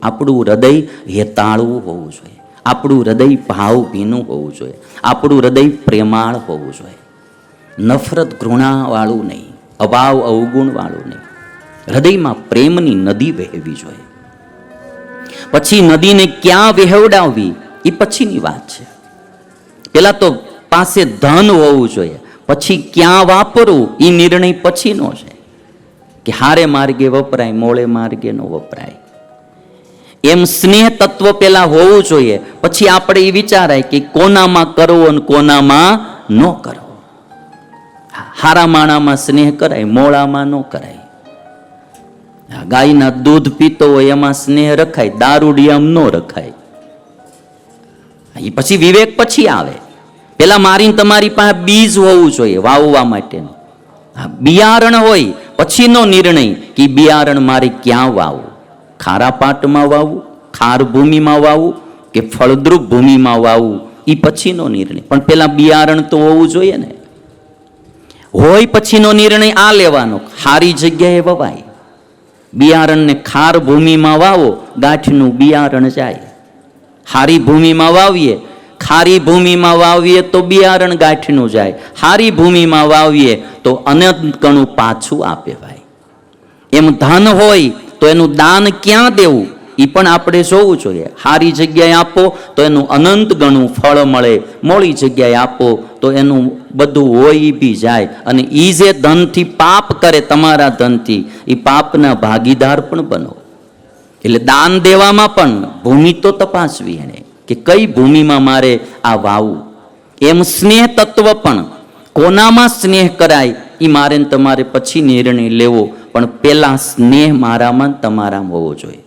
આપણું હૃદય હેતાળવું હોવું જોઈએ, આપણું હૃદય ભાવભીનું હોવું જોઈએ, આપણું હૃદય પ્રેમાળ હોવું જોઈએ. નફરત ઘૃણાવાળું નહીં, અભાવ અવગુણવાળું નહીં. હૃદયમાં પ્રેમની નદી વહેવી જોઈએ. પછી નદીને ક્યાં વહેવડાવવી એ પછીની વાત છે. પેલા તો પાસે ધન હોવું જોઈએ, પછી ક્યાં વાપરવું એ નિર્ણય પછીનો છે કે હારે માર્ગે વપરાય મોળે માર્ગે નો વપરાય. એમ સ્નેહ તત્વ પેલા હોવું જોઈએ, પછી આપણે એ વિચારાય કે કોનામાં કરવો અને કોનામાં ન કરવો. હારા માણામાં સ્નેહ કરાય, મોળામાં ન કરાય. ગાયના દૂધ પીતો હોય એમાં સ્નેહ રખાય, દારૂડિયામાં ન રખાય. એ પછી વિવેક પછી આવે. પેલા મારીને તમારી પાસે બીજ હોવું જોઈએ વાવવા માટેનું. બિયારણ હોય પછીનો નિર્ણય કે બિયારણ મારે ક્યાં વાવવું. ખારા પાટમાં વાવવું, ખાર ભૂમિમાં વાવવું કે ફળદ્રુપ ભૂમિમાં વાવવું એ પછીનો નિર્ણય. પણ પેલા બિયારણ તો હોવું જોઈએ ને. હોય પછીનો નિર્ણય આ લેવાનો, ખારી જગ્યાએ વવાય. બિયારણને ખાર ભૂમિમાં વાવો, ગાંઠનું બિયારણ જાય. હારી ભૂમિમાં વાવીએ, ખારી ભૂમિમાં વાવીએ તો બિયારણ ગાંઠનું જાય. હારી ભૂમિમાં વાવીએ તો અનંત ગણું પાછું આપે ભાઈ. એમ ધન હોય તો એનું દાન ક્યાં દેવું એ પણ આપણે જોવું જોઈએ. હારી જગ્યાએ આપો તો એનું અનંત ગણું ફળ મળે, મોળી જગ્યાએ આપો તો એનું બધું હોય એ બી જાય. અને એ જે ધનથી પાપ કરે, તમારા ધનથી, એ પાપના ભાગીદાર પણ બનો. એટલે દાન દેવામાં પણ ભૂમિ તો તપાસવી એને કે કઈ ભૂમિમાં મારે આ વાવવું. એમ સ્નેહ તત્વ પણ કોનામાં સ્નેહ કરાય એ મારે તમારે પછી નિર્ણય લેવો. પણ પેલા સ્નેહ મારામાં તમારામાં હોવો જોઈએ.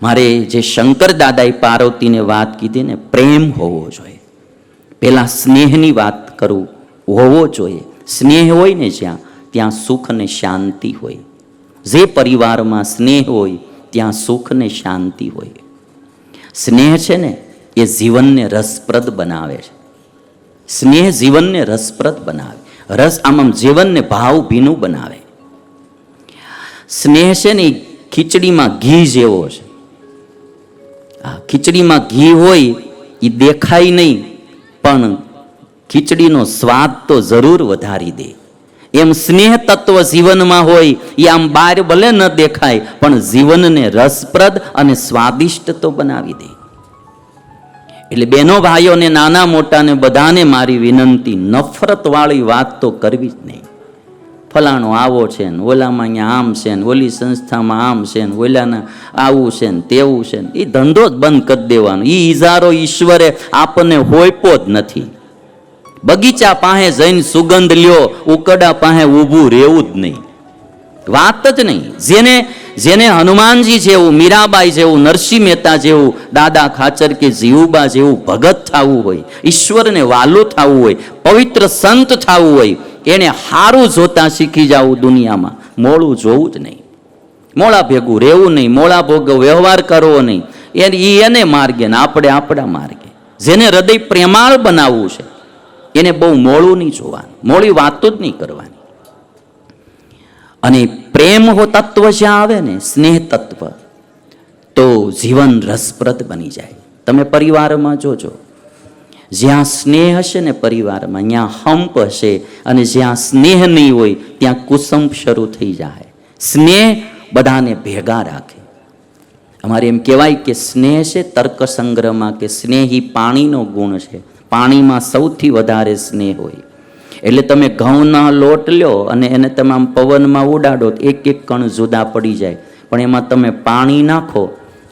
મારે જે શંકર દાદાએ પાર્વતીને વાત કીધી ને, પ્રેમ હોવો જોઈએ. પેલા સ્નેહની વાત કરું, હોવો જોઈએ. સ્નેહ હોય ને જ્યાં, ત્યાં સુખ ને શાંતિ હોય. જે પરિવારમાં સ્નેહ હોય ત્યાં સુખ ને શાંતિ હોય. સ્નેહ છે ને એ જીવનને રસપ્રદ બનાવે છે. સ્નેહ જીવનને રસપ્રદ બનાવે, રસ આમ જીવનને ભાવભીનું બનાવે. સ્નેહ છે ને એ ખીચડીમાં ઘી જેવો છે. ખીચડીમાં ઘી હોય એ દેખાય નહીં, પણ ખીચડીનો સ્વાદ તો જરૂર વધારી દે. એમ સ્નેહ તત્વ જીવનમાં હોય એ આમ બહાર ભલે ન દેખાય પણ જીવનને રસપ્રદ અને સ્વાદિષ્ટ તો બનાવી દે. એટલે બહેનો ભાઈઓને, નાના મોટાને બધાને મારી વિનંતી, નફરત વાળી વાત તો કરવી જ નહીં. ફલાણો આવો છે ને, ઓલામાં અહીંયા આમ છે ને, ઓલી સંસ્થામાં આમ છે ને, ઓલાના આવું છે ને, તેવું છે ને, એ ધંધો જ બંધ કરી દેવાનો. એ ઇજારો ઈશ્વરે આપણને હોયપો જ નથી. બગીચા પાસે જઈને સુગંધ લ્યો, ઉકડા પાસે ઊભું રહેવું જ નહીં. વાત જ નહીં. જેને હનુમાનજી જેવું, મીરાબાઈ જેવું, નરસિંહ મહેતા જેવું, દાદા ખાચર કે જીવુબા જેવું ભગત થવું હોય, ઈશ્વરને વાલું થવું હોય, પવિત્ર સંત થવું હોય, એને હારું જોતા શીખી જવું. દુનિયામાં મોળું જોવું જ નહીં, મોળા ભેગું રહેવું નહીં, મોળા ભોગો વ્યવહાર કરવો નહીં. એને માર્ગે ને આપણે આપણા માર્ગે. જેને હૃદય પ્રેમાળ બનાવવું છે એને બહુ મોળું નહીં જોવાનું, મોળી વાતો જ નહીં કરવાની. અને પ્રેમ હો તત્વ જ્યાં આવે ને, સ્નેહ તત્વ, તો જીવન રસપ્રદ બની જાય. તમે પરિવારમાં જોજો, જ્યાં સ્નેહ હશે ને પરિવારમાં, ત્યાં હંપ હશે. અને જ્યાં સ્નેહ નહીં હોય ત્યાં કુસંપ શરૂ થઈ જાય. સ્નેહ બધાને ભેગા રાખે. અમારે એમ કહેવાય કે સ્નેહ છે તર્ક સંગ્રહમાં કે સ્નેહ એ પાણીનો ગુણ છે. પાણીમાં સૌથી વધારે સ્નેહ હોય. એટલે તમે ઘઉંના લોટ લ્યો અને એને તમે આમ પવનમાં ઉડાડો, એક એક કણ જુદા પડી જાય. પણ એમાં તમે પાણી નાખો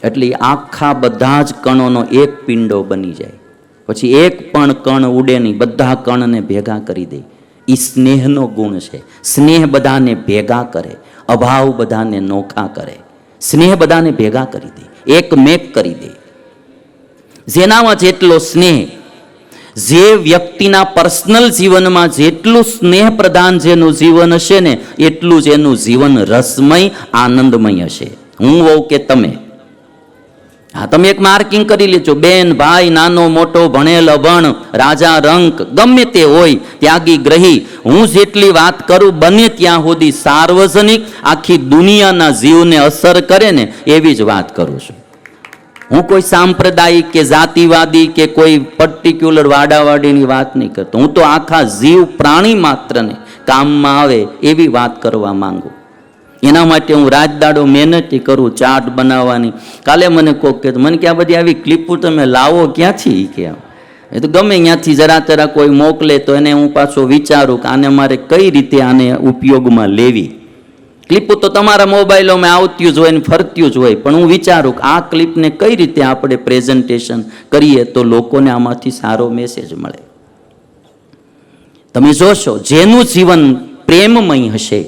એટલે આખા બધા જ કણોનો એક પિંડો બની જાય. પછી એક પણ કણ ઉડે નહીં, બધા કણને ભેગા કરી દે. એ સ્નેહનો ગુણ છે. સ્નેહ બધાને ભેગા કરે, અભાવ બધાને નોખા કરે. સ્નેહ બધાને ભેગા કરી દે, એક મેક કરી દે. જેનામાં જેટલો સ્નેહ, જે વ્યક્તિના પર્સનલ જીવનમાં જેટલું સ્નેહ પ્રધાન જેનું જીવન હશે ને, એટલું જ એનું જીવન રસમય, આનંદમય હશે. હું હોઉં કે તમે, હા, તમે એક માર્કિંગ કરી લેજો, બેન ભાઈ નાનો મોટો ભણેલ અભણ રાજા રંક ગમે તે હોય, ત્યાગી ગ્રહી, હું જેટલી વાત કરું બને ત્યાં સુધી સાર્વજનિક આખી દુનિયાના જીવને અસર કરે ને એવી જ વાત કરું છું. હું કોઈ સાંપ્રદાયિક કે જાતિવાદી કે કોઈ પર્ટિક્યુલર વાડાવાડીની વાત નહીં કરતો. હું તો આખા જીવ પ્રાણી માત્રને કામમાં આવે એવી વાત કરવા માંગુ. એના માટે હું રાત દાડો મહેનત કરું ચાર્ટ બનાવવાની. કાલે મને કોક કે મને કે આ બધી આવી ક્લિપો તમે લાવો ક્યાંથી? કે એ તો ગમે ત્યાંથી જરા તરા કોઈ મોકલે તો એને હું પાછો વિચારું કે આને મારે કઈ રીતે આને ઉપયોગમાં લેવી. ક્લિપો તો તમારા મોબાઈલોમાં આવતી જ હોય ને ફરતી જ હોય, પણ હું વિચારું કે આ ક્લિપને કઈ રીતે આપણે પ્રેઝન્ટેશન કરીએ તો લોકોને આમાંથી સારો મેસેજ મળે. તમે જોશો જેનું જીવન પ્રેમમય હશે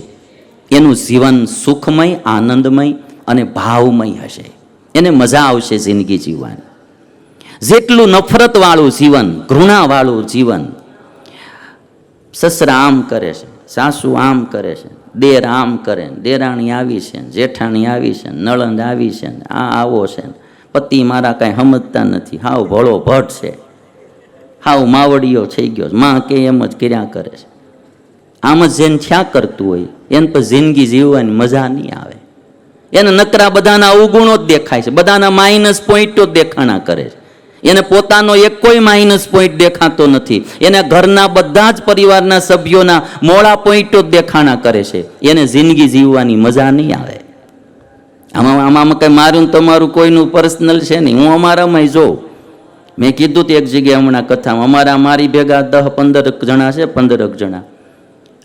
એનું જીવન સુખમય, આનંદમય અને ભાવમય હશે. એને મજા આવશે જિંદગી જીવવાની. જેટલું નફરતવાળું જીવન, ઘૃણાવાળું જીવન, સસરા આમ કરે છે, સાસુ આમ કરે છે, દેર આમ કરે, દેરાણી આવી છે, જેઠાણી આવી છે, નળંદ આવી છે, આ આવો છે, પતિ મારા કાંઈ સમજતા નથી, હાવ ભળો ભટ્ટ છે, હાવ માવડીયો થઈ ગયો, માં કે એમ જ કર્યા કરે છે. આમ જ જેને થયા કરતું હોય એને પછી જિંદગી જીવવાની મજા નહીં આવે. એને નકરા બધાના અવગુણો જ દેખાય છે, બધાના માઇનસ પોઈન્ટો જ દેખાણા કરે છે. એને પોતાનો એક કોઈ માઇનસ પોઈન્ટ દેખાતો નથી. એને ઘરના બધા જ પરિવારના સભ્યોના મોડા પોઈન્ટો જ દેખાણા કરે છે. એને જિંદગી જીવવાની મજા નહીં આવે. આમાં કંઈ મારું તમારું કોઈનું પર્સનલ છે નહીં. હું અમારામાં જોઉં. મેં કીધું તો એક જગ્યાએ હમણાં કથામાં મારી ભેગા 10-15 જણા છે, 15 જણા.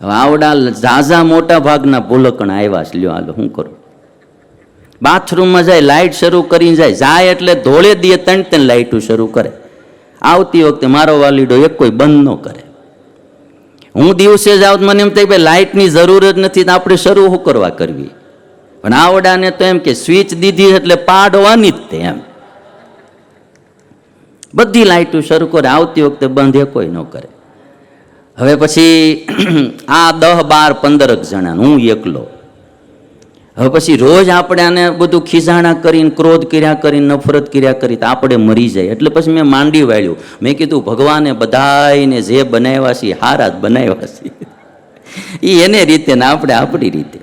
હવે આવડા ઝાઝા મોટા ભાગના ભૂલકણા આવ્યા છે. લ્યો હાલો શું કરું? બાથરૂમમાં જાય, લાઇટ શરૂ કરીને જાય એટલે ધોળે દીએ 3 લાઇટો શરૂ કરે. આવતી વખતે મારો વાલીડો એક કોઈ બંધ ન કરે. હું દિવસે જાઉં મને એમ થાય ભાઈ લાઇટની જરૂર જ નથી તો આપણે શરૂ શું કરવા કરવી? પણ આવડાને તો એમ કે સ્વિચ દીધી એટલે પાડવાની જ તે એમ. બધી લાઇટો શરૂ કરે, આવતી વખતે બંધ એ કોઈ ન કરે. હવે પછી આ 10, 12, 15 જણા, હું એકલો. હવે પછી રોજ આપણે આને બધું ખીજાણા કરીને, ક્રોધ કર્યા કરીને, નફરત કર્યા કરી તો આપણે મરી જાય. એટલે પછી મેં માંડી વાળ્યું. મેં કીધું ભગવાને બધાને જે બનાવ્યા છે હારા જ બનાવ્યા છે. એ એને રીતે ને આપણે આપણી રીતે.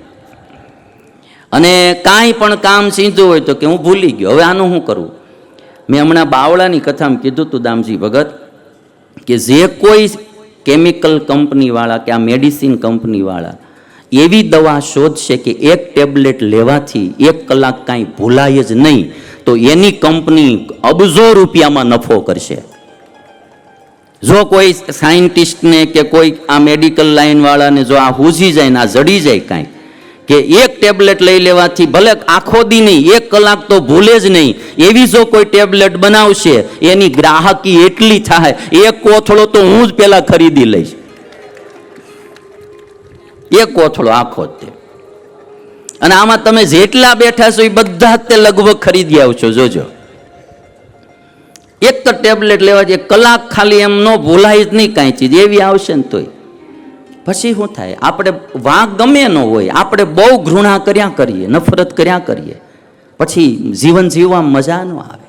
અને કાંઈ પણ કામ સીધું હોય તો કે હું ભૂલી ગયો, હવે આનું શું કરવું? મેં હમણાં બાવળાની કથામાં કીધું હતું દામજી ભગત કે જે કોઈ કેમિકલ કંપનીવાળા કે આ મેડિસિન કંપનીવાળા એવી દવા શોધશે કે એક ટેબ્લેટ લેવાથી 1 કલાક કાંઈ ભૂલાય જ નહીં તો એની કંપની અબજો રૂપિયામાં નફો કરશે. જો કોઈ સાયન્ટિસ્ટને કે કોઈ આ મેડિકલ લાઈનવાળાને જો આ હૂજી જાય ને આ જડી જાય કાંઈ કે એક ટેબ્લેટ લઈ લેવાથી ભલે આખો દી નહીં 1 કલાક તો ભૂલે જ નહીં, એવી જો કોઈ ટેબ્લેટ બનાવશે એની ગ્રાહકી એટલી થાય, એક કોથળો તો હું જ પેલા ખરીદી લઈશ. એક કોથળો આખો જ. અને આમાં તમે જેટલા બેઠા છો એ બધા જ તે લગભગ ખરીદી આવશો. જોજો, એક તો ટેબ્લેટ લેવા 1 કલાક ખાલી એમ ન ભૂલાય જ નહીં કાંઈ ચીજ એવી આવશે ને તોય પછી શું થાય? આપણે વાંક ગમે ન હોય, આપણે બહુ ઘૃણા કર્યા કરીએ, નફરત કર્યા કરીએ, પછી જીવન જીવવામાં મજા ન આવે.